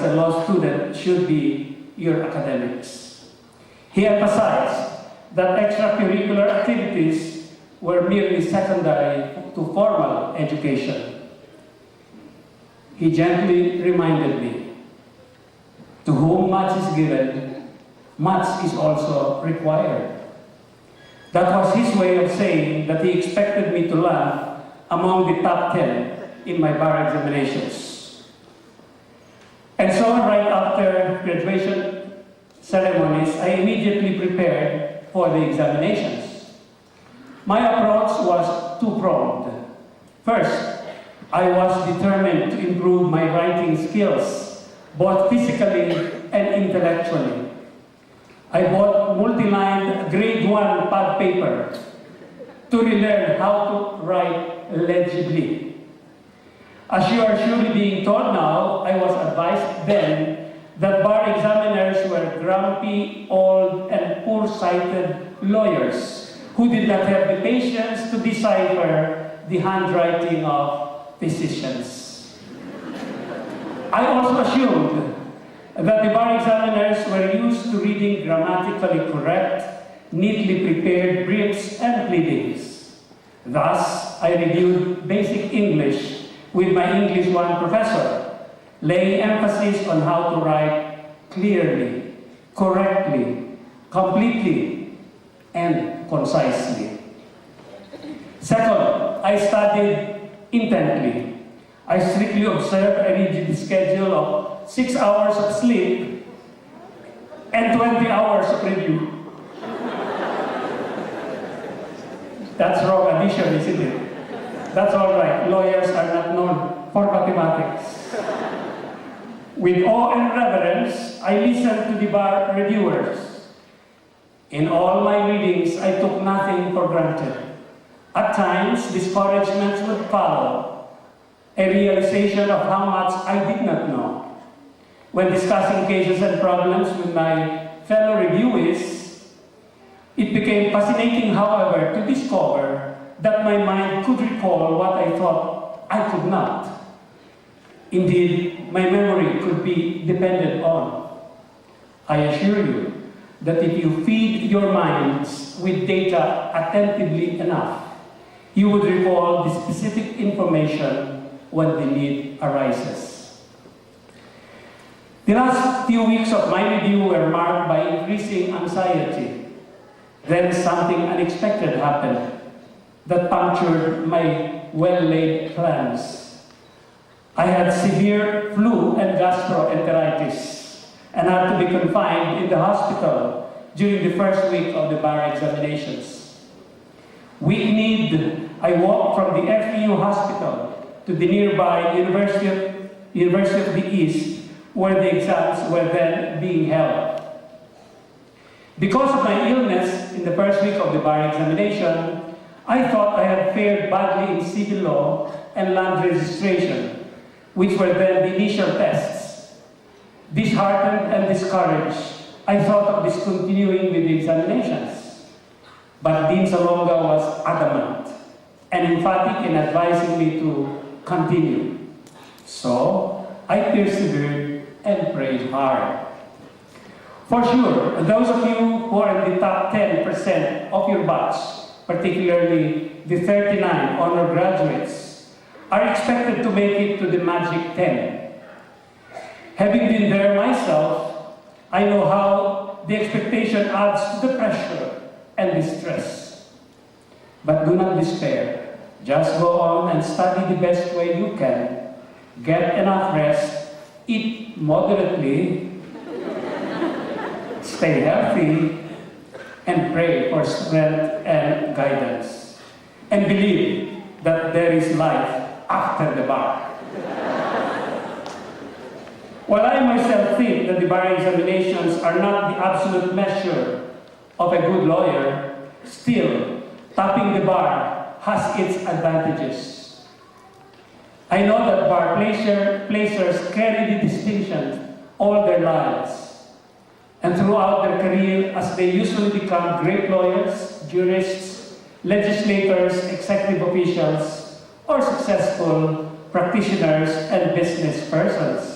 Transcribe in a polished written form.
as a law student should be your academics. He emphasized that extracurricular activities were merely secondary to formal education. He gently reminded me, to whom much is given, much is also required. That was his way of saying that he expected me to land among the top 10 in my bar examinations. And so right after graduation ceremonies, I immediately prepared for the examinations. My approach was two-pronged. First, I was determined to improve my writing skills, both physically and intellectually. I bought multi-lined grade 1 pad paper to relearn how to write legibly. As you are surely being told now, I was advised then that bar examiners were grumpy, old, and poor-sighted lawyers who did not have the patience to decipher the handwriting of physicians. I also assumed that the bar examiners were used to reading grammatically correct, neatly prepared briefs and pleadings. Thus, I reviewed basic English with my English 1 professor, laying emphasis on how to write clearly, correctly, completely, and concisely. Second, I studied intently. I strictly observed a rigid schedule of 6 hours of sleep and 20 hours of review. That's wrong addition, isn't it? That's all right. Lawyers are not known for mathematics. With awe and reverence, I listened to the bar reviewers. In all my readings, I took nothing for granted. At times, discouragements would follow, a realization of how much I did not know. When discussing cases and problems with my fellow reviewees, it became fascinating, however, to discover that my mind could recall what I thought I could not. Indeed, my memory could be depended on. I assure you that if you feed your minds with data attentively enough, you would recall the specific information when the need arises. The last few weeks of my review were marked by increasing anxiety. Then something unexpected happened that punctured my well-laid plans. I had severe flu and gastroenteritis and had to be confined in the hospital during the first week of the bar examinations. Weak-kneed, I walked from the FEU hospital to the nearby University of the East, where the exams were then being held. Because of my illness in the first week of the bar examination, I thought I had fared badly in civil law and land registration, which were then the initial tests. Disheartened and discouraged, I thought of discontinuing with the examinations. But Dean Salonga was adamant and emphatic in advising me to continue. So, I persevered and prayed hard. For sure, those of you who are in the top 10% of your batch, particularly the 39 honor graduates, are expected to make it to the magic 10. Having been there myself, I know how the expectation adds to the pressure and the stress. But do not despair. Just go on and study the best way you can. Get enough rest, eat moderately, stay healthy, and pray for strength and guidance. And believe that there is life after the bar. While I myself think that the bar examinations are not the absolute measure of a good lawyer, still, topping the bar has its advantages. I know that bar placers carry the distinction all their lives. And throughout their career, as they usually become great lawyers, jurists, legislators, executive officials, or successful practitioners and business persons.